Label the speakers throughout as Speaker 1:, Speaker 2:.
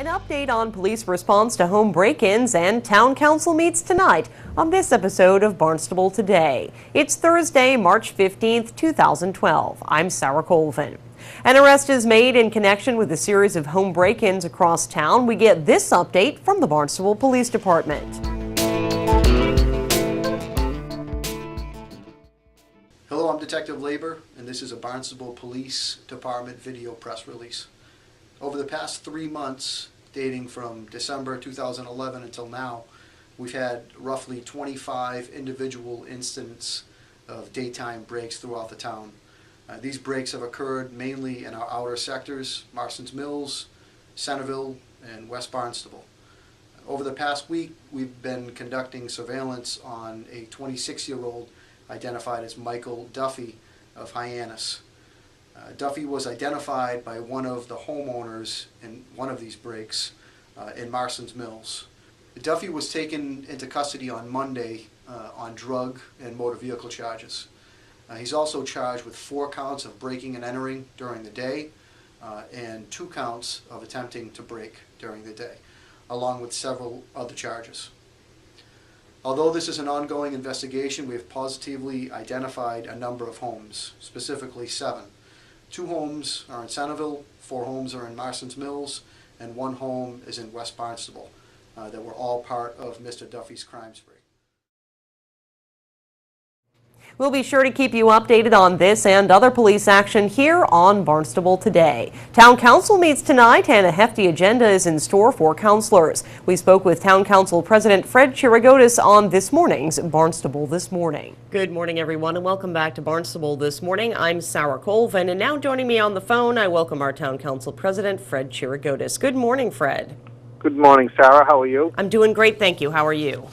Speaker 1: An update on police response to home break-ins, and town council meets tonight on this episode of Barnstable Today. It's Thursday, March 15th, 2012. I'm Sarah Colvin. An arrest is made in connection with a series of home break-ins across town. We get this update from the Barnstable Police Department.
Speaker 2: Hello, I'm Detective Labor, and this is a Barnstable Police Department video press release. Over the past 3 months, dating from December 2011 until now, we've had roughly 25 individual incidents of daytime breaks throughout the town. These breaks have occurred mainly in our outer sectors, Marston's Mills, Centerville, and West Barnstable. Over the past week, we've been conducting surveillance on a 26-year-old identified as Michael Duffy of Hyannis. Duffy was identified by one of the homeowners in one of these breaks in Marston's Mills. Duffy was taken into custody on Monday on drug and motor vehicle charges. He's also charged with 4 counts of breaking and entering during the day and 2 counts of attempting to break during the day, along with several other charges. Although this is an ongoing investigation, we have positively identified a number of homes, specifically 7. 2 homes are in Centerville, 4 homes are in Marston's Mills, and 1 home is in West Barnstable that were all part of Mr. Duffy's crime spree.
Speaker 1: We'll be sure to keep you updated on this and other police action here on Barnstable Today. Town Council meets tonight, and a hefty agenda is in store for councilors. We spoke with Town Council President Fred Chirigotis on this morning's Barnstable This Morning. Good morning, everyone, and welcome back to Barnstable This Morning. I'm Sarah Colvin, and now joining me on the phone, I welcome our Town Council President Fred Chirigotis. Good morning, Fred.
Speaker 3: Good morning, Sarah. How are you?
Speaker 1: I'm doing great, thank you. How are you?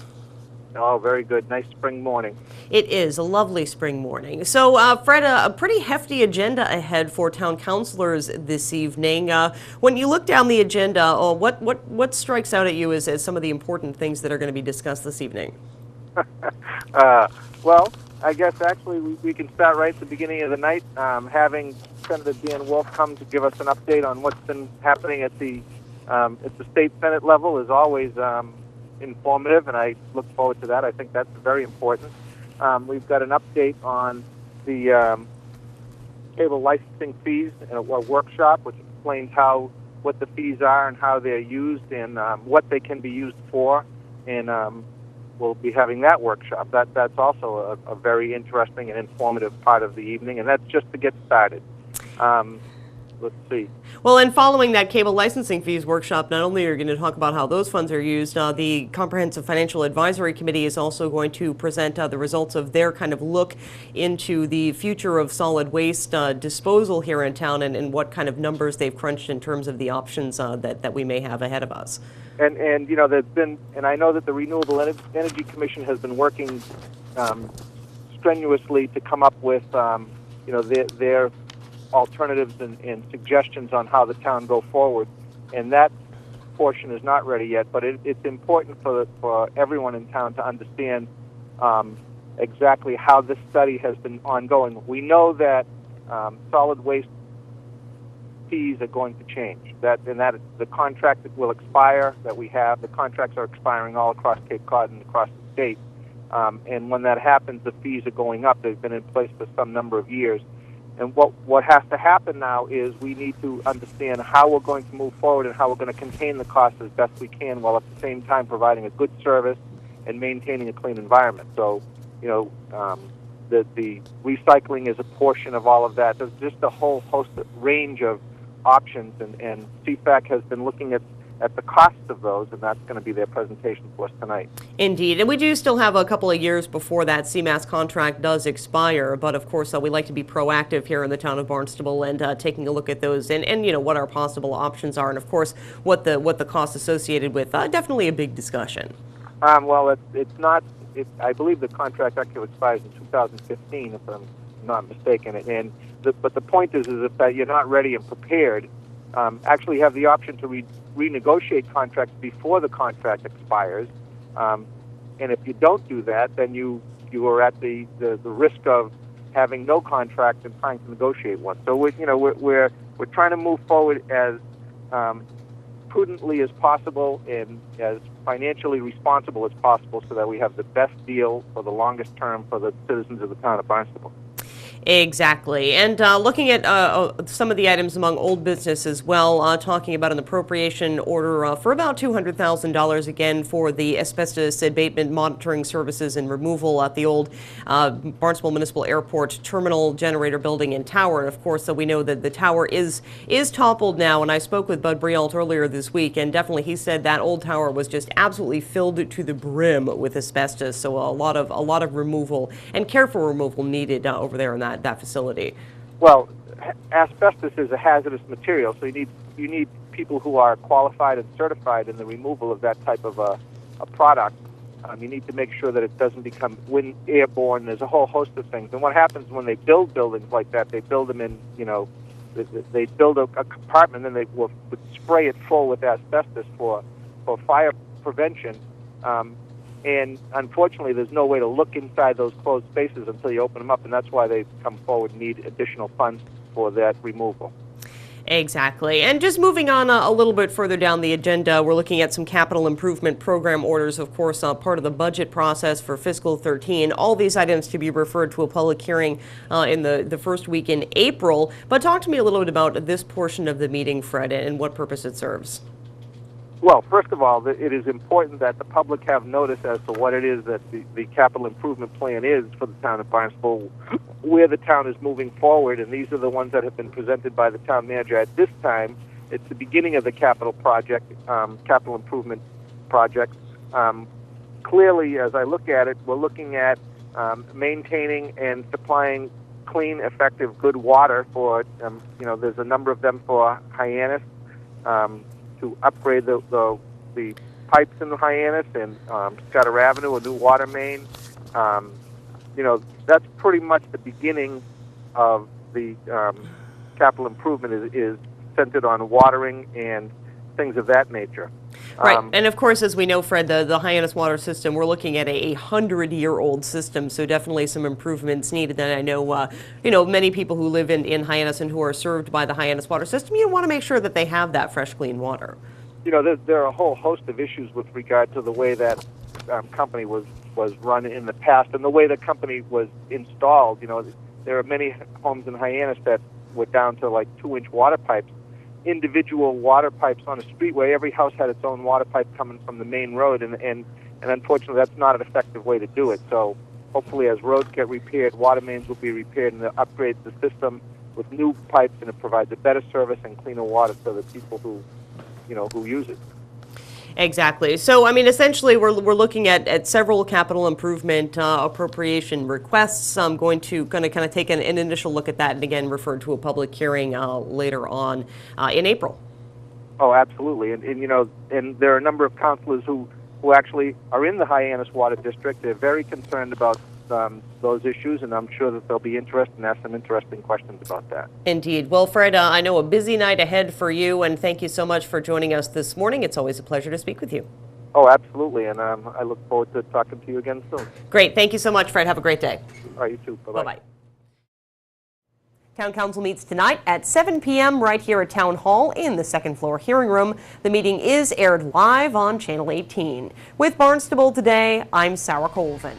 Speaker 3: Oh, very good. Nice spring morning.
Speaker 1: It is a lovely spring morning. So, Fred, a pretty hefty agenda ahead for town councilors this evening. When you look down the agenda, what strikes out at you as some of the important things that are going to be discussed this evening?
Speaker 3: Well, I guess actually we can start right at the beginning of the night, having Senator Dan Wolf come to give us an update on what's been happening at the state Senate level is always informative, and I look forward to that. I think that's very important. We've got an update on the cable licensing fees in a workshop, which explains what the fees are and how they're used and what they can be used for. And we'll be having that workshop. That's also a very interesting and informative part of the evening, and that's just to get started. Let's see.
Speaker 1: Well, and following that cable licensing fees workshop, not only are you going to talk about how those funds are used, the Comprehensive Financial Advisory Committee is also going to present the results of their kind of look into the future of solid waste disposal here in town and what kind of numbers they've crunched in terms of the options that we may have ahead of us.
Speaker 3: And you know, there's been, and I know that the Renewable Energy Commission has been working strenuously to come up with their alternatives and suggestions on how the town go forward, and that portion is not ready yet, but it's important for everyone in town to understand exactly how this study has been ongoing. We know that solid waste fees are going to change, that the contract that will expire that we have, the contracts are expiring all across Cape Cod and across the state, and when that happens, the fees are going up. They've been in place for some number of years. And what has to happen now is we need to understand how we're going to move forward and how we're going to contain the costs as best we can, while at the same time providing a good service and maintaining a clean environment. So, the recycling is a portion of all of that. There's just a whole range of options, and CFAC has been looking at the costs of those, and that's going to be their presentation for us tonight.
Speaker 1: Indeed, and we do still have a couple of years before that CMAS contract does expire, but of course we like to be proactive here in the town of Barnstable and taking a look at those and what our possible options are, and of course what the costs associated with definitely a big discussion.
Speaker 3: Well, it's not. I believe the contract actually expires in 2015, if I'm not mistaken. But the point is if that you're not ready and prepared, actually have the option to renegotiate contracts before the contract expires, and if you don't do that, then you are at the risk of having no contract and trying to negotiate one. So we're trying to move forward as prudently as possible and as financially responsible as possible so that we have the best deal for the longest term for the citizens of the town of Barnstable.
Speaker 1: Exactly. And looking at some of the items among old business as well, talking about an appropriation order for about $200,000 again for the asbestos abatement monitoring services and removal at the old Barnstable Municipal Airport terminal generator building and tower. And of course, we know that the tower is toppled now. And I spoke with Bud Brialt earlier this week, and definitely he said that old tower was just absolutely filled to the brim with asbestos. So a lot of removal and careful removal needed over there in that facility.
Speaker 3: Well, asbestos is a hazardous material, so you need people who are qualified and certified in the removal of that type of a product. You need to make sure that it doesn't become airborne. There's a whole host of things. And what happens when they build buildings like that, they build them in, they build a compartment and they would spray it full with asbestos for fire prevention. And unfortunately, there's no way to look inside those closed spaces until you open them up, and that's why they come forward and need additional funds for that removal.
Speaker 1: Exactly. And just moving on a little bit further down the agenda, we're looking at some capital improvement program orders, of course, part of the budget process for fiscal 13. All these items to be referred to a public hearing in the first week in April. But talk to me a little bit about this portion of the meeting, Fred, and what purpose it serves.
Speaker 3: Well, first of all, it is important that the public have notice as to what it is that the capital improvement plan is for the town of Barnstable, where the town is moving forward, and these are the ones that have been presented by the town manager at this time. It's the beginning of the capital improvement project. Clearly, as I look at it, we're looking at maintaining and supplying clean, effective, good water for, there's a number of them for Hyannis, to upgrade the pipes in the Hyannis and Scudder Avenue, a new water main. That's pretty much the beginning of the capital improvement is centered on watering and things of that nature.
Speaker 1: Right, and of course, as we know, Fred, the Hyannis water system, we're looking at a 100-year-old system, so definitely some improvements needed. And I know, many people who live in Hyannis and who are served by the Hyannis water system, you want to make sure that they have that fresh, clean water.
Speaker 3: There are a whole host of issues with regard to the way that company was run in the past and the way the company was installed. There are many homes in Hyannis that were down to like 2-inch water pipes. Individual water pipes on a streetway. Every house had its own water pipe coming from the main road, and unfortunately that's not an effective way to do it. So hopefully as roads get repaired, water mains will be repaired, and it upgrades the system with new pipes, and it provides a better service and cleaner water for the people who use it.
Speaker 1: Exactly. So, essentially, we're looking at several capital improvement appropriation requests. I'm going to kind of take an initial look at that, and again, refer to a public hearing later on in April.
Speaker 3: Oh, absolutely. And there are a number of councilors who actually are in the Hyannis Water District. They're very concerned about those issues, and I'm sure that they'll be interested and ask some interesting questions about that.
Speaker 1: Indeed. Well, Fred, I know a busy night ahead for you, and thank you so much for joining us this morning. It's always a pleasure to speak with you.
Speaker 3: Oh, absolutely, and I look forward to talking to you again soon.
Speaker 1: Great. Thank you so much, Fred. Have a great day.
Speaker 3: All right, you too. Bye-bye.
Speaker 1: Bye-bye. Town Council meets tonight at 7 p.m. right here at Town Hall in the second floor hearing room. The meeting is aired live on Channel 18. With Barnstable Today, I'm Sarah Colvin.